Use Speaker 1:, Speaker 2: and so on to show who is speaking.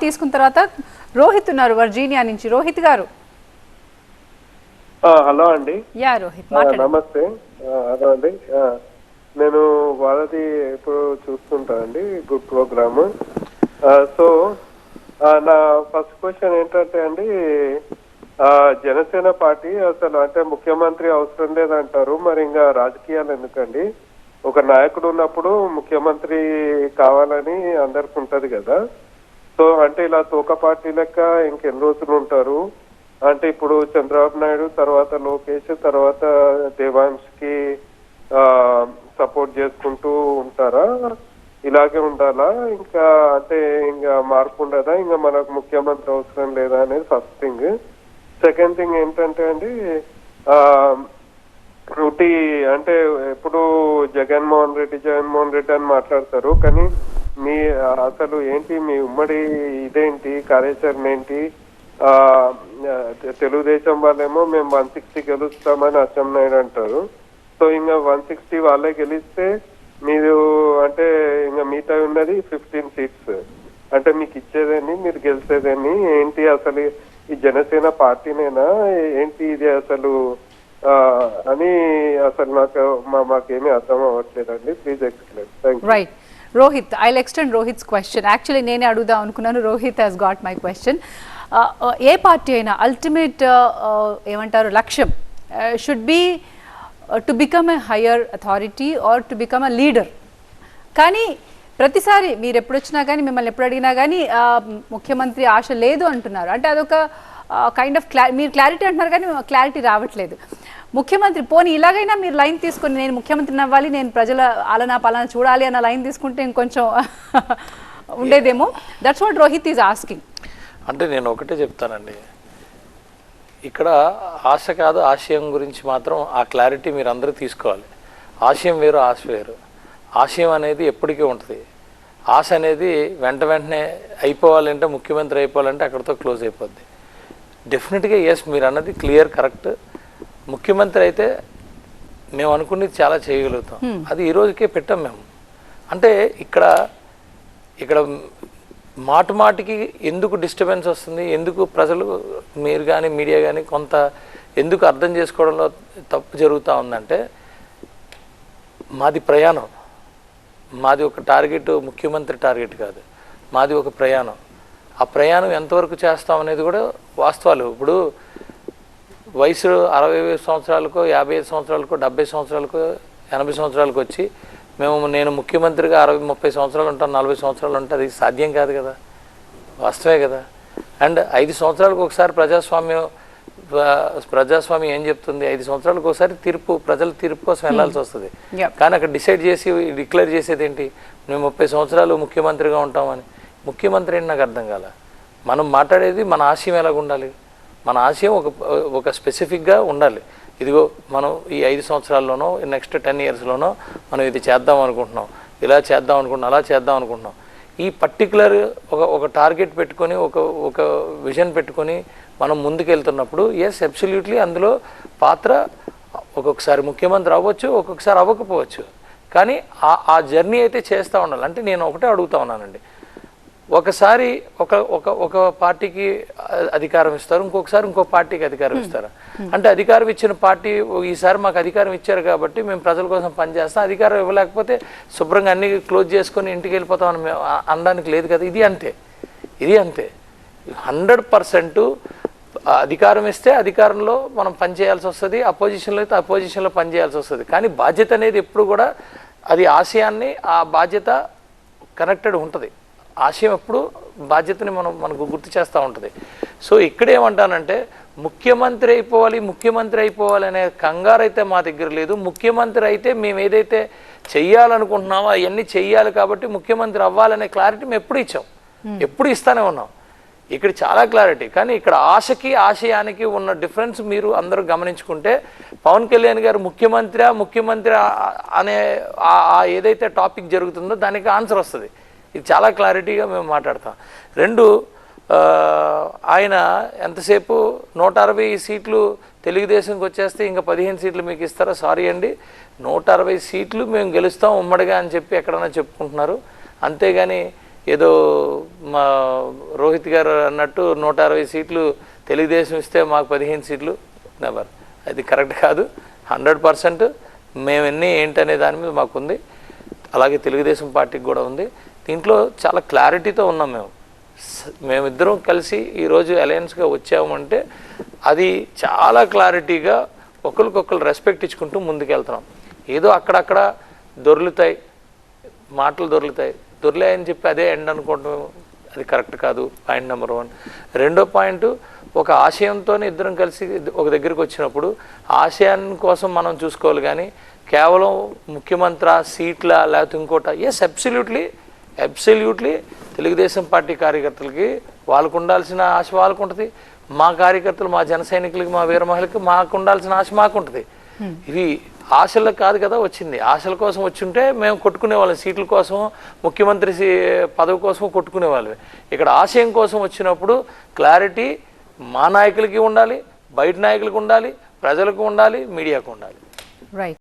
Speaker 1: తీసుకున్న తర్వాత రోహిత్ ఉన్నారు వర్జీనియా నుంచి. రోహిత్ గారు.
Speaker 2: హలో అండి.
Speaker 1: యా రోహిత్,
Speaker 2: నమస్తే. హలో అండి, నేను వాళ్ళది ఇప్పుడు చూస్తుంటా అండి, గుడ్ ప్రోగ్రామ్. సో నా ఫస్ట్ క్వశ్చన్ ఏంటంటే అండి, జనసేన పార్టీ అసలు అంటే ముఖ్యమంత్రి అవసరం లేదంటారు, మరి ఇంకా రాజకీయాలు ఎందుకండి? ఒక నాయకుడు ఉన్నప్పుడు ముఖ్యమంత్రి కావాలని అందరికి ఉంటది కదా. సో అంటే ఇలా తోక పార్టీ లెక్క ఇంకెన్ని రోజులు ఉంటారు? అంటే ఇప్పుడు చంద్రబాబు నాయుడు తర్వాత లోకేష్ తర్వాత దేవాంష్కి సపోర్ట్ చేసుకుంటూ ఉంటారా? ఇలాగే ఉండాలా? ఇంకా అంటే ఇంకా మార్పు ఉండదా? ఇంకా మనకు ముఖ్యమంత్రి అవసరం లేదా అనేది ఫస్ట్ థింగ్. సెకండ్ థింగ్ ఏంటంటే అండి, ఒకటి అంటే ఇప్పుడు జగన్మోహన్ రెడ్డి అని మాట్లాడతారు, కానీ మీ అసలు ఏంటి మీ ఉమ్మడి ఇదేంటి, కార్యాచరణ ఏంటి? తెలుగుదేశం వాళ్ళేమో మేము 160 గెలుస్తామని అచ్చెన్నాయుడు అంటారు. సో ఇంకా 160 వాళ్ళే గెలిస్తే మీరు అంటే ఇంకా మిగతా ఉన్నది 15 సీట్స్. అంటే మీకు ఇచ్చేదేని, మీరు గెలిచేదేని ఏంటి? అసలు ఈ జనసేన పార్టీనేనా ఏంటి ఇది అసలు అని అసలు మాకేమీ అర్థం అవ్వట్లేదండి. Please explain. Thank you.
Speaker 1: Right Rohit, I'll extend Rohit's question. Actually నేనే అడుగుదాం అనుకున్నాను, Rohit has got my question. ఏ పార్టీ అయినా అల్టిమేట్ ఏమంటారు లక్ష్యం should be to become a higher authority or to become a leader. కానీ ప్రతిసారి మీరు ఎప్పుడు వచ్చినా కానీ, మిమ్మల్ని ఎప్పుడు అడిగినా కానీ ముఖ్యమంత్రి ఆశ లేదు అంటున్నారు. అంటే అదొక కైండ్ ఆఫ్ మీరు క్లారిటీ అంటున్నారు కానీ క్లారిటీ రావట్లేదు. ముఖ్యమంత్రి పోనీ ఇలాగైనా మీరు లైన్ తీసుకొని నేను ముఖ్యమంత్రిని అవ్వాలి, నేను ప్రజల ఆలనా పాలన చూడాలి అన్న లైన్ తీసుకుంటే ఇంకొంచెం ఉండేదేమో. That's what Rohit is asking.
Speaker 3: అంటే నేను ఒకటే చెప్తానండి, ఇక్కడ ఆశ కాదు ఆశయం గురించి మాత్రం ఆ క్లారిటీ మీరు అందరూ తీసుకోవాలి. ఆశయం వేరు, ఆశ వేరు. ఆశయం అనేది ఎప్పటికీ ఉంటుంది. ఆశ అనేది వెంటనే అయిపోవాలంటే, ముఖ్యమంత్రి అయిపోవాలంటే అక్కడితో క్లోజ్ అయిపోద్ది. డెఫినెట్గా ఎస్, మీరు అన్నది క్లియర్, కరెక్ట్. ముఖ్యమంత్రి అయితే మేము అనుకున్నది చాలా చేయగలుగుతాం. అది ఈ రోజుకే పెట్టాం మేము. అంటే ఇక్కడ మాటికి ఎందుకు డిస్టర్బెన్స్ వస్తుంది, ఎందుకు ప్రజలు మీరు కానీ మీడియా కానీ కొంత ఎందుకు అర్థం చేసుకోవడంలో తప్పు జరుగుతూ ఉందంటే, మాది ప్రయాణం, మాది ఒక టార్గెట్, ముఖ్యమంత్రి టార్గెట్ కాదు, మాది ఒక ప్రయాణం. ఆ ప్రయాణం ఎంతవరకు చేస్తాం అనేది కూడా వాస్తవాలు. ఇప్పుడు వయసు 60 సంవత్సరాలకో 55 సంవత్సరాలకో 70 సంవత్సరాలకో 80 సంవత్సరాలకు వచ్చి నేను ముఖ్యమంత్రిగా 60-30 సంవత్సరాలు ఉంటాను, 40 సంవత్సరాలు ఉంటాను, అది సాధ్యం కాదు కదా, వాస్తవే కదా. అండ్ 5 సంవత్సరాలకు ఒకసారి ప్రజాస్వామ్యం ఏం చెప్తుంది, 5 సంవత్సరాలకు ఒకసారి ప్రజల తీర్పు కోసం వెళ్లాల్సి వస్తుంది. కానీ అక్కడ డిసైడ్ చేసి డిక్లేర్ చేసేది ఏంటి, మేము 30 సంవత్సరాలు ముఖ్యమంత్రిగా ఉంటామని. ముఖ్యమంత్రి ఏంటి నాకు అర్థం కాల. మనం మాట్లాడేది మన ఆశయం ఎలాగ ఉండాలి, మన ఆశయం ఒక స్పెసిఫిక్గా ఉండాలి. ఇదిగో మనం ఈ 5 సంవత్సరాల్లోనో నెక్స్ట్ 10 ఇయర్స్లోనో మనం ఇది చేద్దాం అనుకుంటున్నాం, ఇలా చేద్దాం అనుకుంటున్నాం, అలా చేద్దాం అనుకుంటున్నాం. ఈ పర్టికులర్ ఒక టార్గెట్ పెట్టుకొని ఒక విజన్ పెట్టుకొని మనం ముందుకు వెళ్తున్నప్పుడు ఎస్ అబ్సల్యూట్లీ అందులో పాత్ర ఒక్కొక్కసారి ముఖ్యమంత్రి అవ్వచ్చు, ఒక్కొక్కసారి అవ్వకపోవచ్చు. కానీ ఆ జర్నీ అయితే చేస్తూ ఉండాలి. అంటే నేను ఒకటే అడుగుతా ఉన్నానండి, ఒకసారి ఒక పార్టీకి అధికారం ఇస్తారు, ఇంకొకసారి ఇంకో పార్టీకి అధికారం ఇస్తారు. అంటే అధికారం ఇచ్చిన పార్టీ ఈసారి మాకు అధికారం ఇచ్చారు కాబట్టి మేము ప్రజల కోసం పనిచేస్తాం, అధికారం ఇవ్వలేకపోతే శుభ్రంగా అన్ని క్లోజ్ చేసుకొని ఇంటికి వెళ్ళిపోతామని అనడానికి లేదు కదా. ఇది అంతే 100% అధికారం ఇస్తే అధికారంలో మనం పనిచేయాల్సి వస్తుంది, అపోజిషన్లో అయితే అపోజిషన్లో పనిచేయాల్సి వస్తుంది. కానీ బాధ్యత అనేది ఎప్పుడు కూడా అది ఆశయాన్ని, ఆ బాధ్యత కనెక్టెడ్ ఉంటుంది. ఆశయం ఎప్పుడు బాధ్యతని మనకు గుర్తు చేస్తూ ఉంటుంది. సో ఇక్కడ ఏమంటానంటే, ముఖ్యమంత్రి అయిపోవాలి అనే కంగారు అయితే మా దగ్గర లేదు. ముఖ్యమంత్రి అయితే మేము ఏదైతే చెయ్యాలనుకుంటున్నామో అవన్నీ చెయ్యాలి కాబట్టి ముఖ్యమంత్రి అవ్వాలనే క్లారిటీ మేము ఎప్పుడు ఇచ్చాం, ఎప్పుడు ఇస్తానే ఉన్నాం. ఇక్కడ చాలా క్లారిటీ. కానీ ఇక్కడ ఆశకి ఆశయానికి ఉన్న డిఫరెన్స్ మీరు అందరూ గమనించుకుంటే, పవన్ కళ్యాణ్ గారు ముఖ్యమంత్రి అనే ఏదైతే టాపిక్ జరుగుతుందో దానికి ఆన్సర్ వస్తుంది. ఇది చాలా క్లారిటీగా మేము మాట్లాడతాం. 2, ఆయన ఎంతసేపు 160 సీట్లు తెలుగుదేశంకి వచ్చేస్తే ఇంకా 15 సీట్లు మీకు ఇస్తారా? సారీ అండి, 160 సీట్లు మేము గెలుస్తాం ఉమ్మడిగా అని చెప్పి ఎక్కడన్నా చెప్పుకుంటున్నారు. అంతేగాని ఏదో మా రోహిత్ గారు అన్నట్టు 160 సీట్లు తెలుగుదేశం ఇస్తే మాకు 15 సీట్లు నెవర్, అది కరెక్ట్ కాదు. 100% మేము ఎన్ని ఏంటనే దాని మీద మాకుంది. అలాగే తెలుగుదేశం పార్టీకి కూడా ఉంది. దీంట్లో చాలా క్లారిటీతో ఉన్నాం. మేమిద్దరం కలిసి ఈరోజు అలయన్స్గా వచ్చామంటే అది చాలా క్లారిటీగా ఒకరికొకరు రెస్పెక్ట్ ఇచ్చుకుంటూ ముందుకెళ్తున్నాం. ఏదో అక్కడక్కడ దొర్లుతాయి మాటలు, దొర్లాయని చెప్పి అదే ఎండ్ అనుకోవడం అది కరెక్ట్ కాదు. Point number 1. రెండో పాయింట్, ఒక ఆశయంతో ఇద్దరం కలిసి ఒక దగ్గరికి వచ్చినప్పుడు ఆశయాన్ని కోసం మనం చూసుకోవాలి, కానీ కేవలం ముఖ్యమంత్రి సీట్ల లేకపోతే ఇంకోట. ఎస్, అబ్సల్యూట్లీ తెలుగుదేశం పార్టీ కార్యకర్తలకి వాళ్ళకు ఉండాల్సిన ఆశ వాళ్ళకు ఉంటుంది. మా కార్యకర్తలు, మా జన సైనికులకి, మా వీర మహిళకి మాకు ఉండాల్సిన ఆశ మాకు ఉంటుంది. ఇవి ఆశలు కాదు కదా వచ్చింది. ఆశల కోసం వచ్చుంటే మేము కొట్టుకునే వాళ్ళం, సీట్ల కోసం, ముఖ్యమంత్రి పదవి కోసం కొట్టుకునే వాళ్ళమే. ఇక్కడ ఆశయం కోసం వచ్చినప్పుడు క్లారిటీ మా నాయకులకి ఉండాలి, బయట నాయకులకు ఉండాలి, ప్రజలకు ఉండాలి, మీడియాకు ఉండాలి.
Speaker 1: రైట్.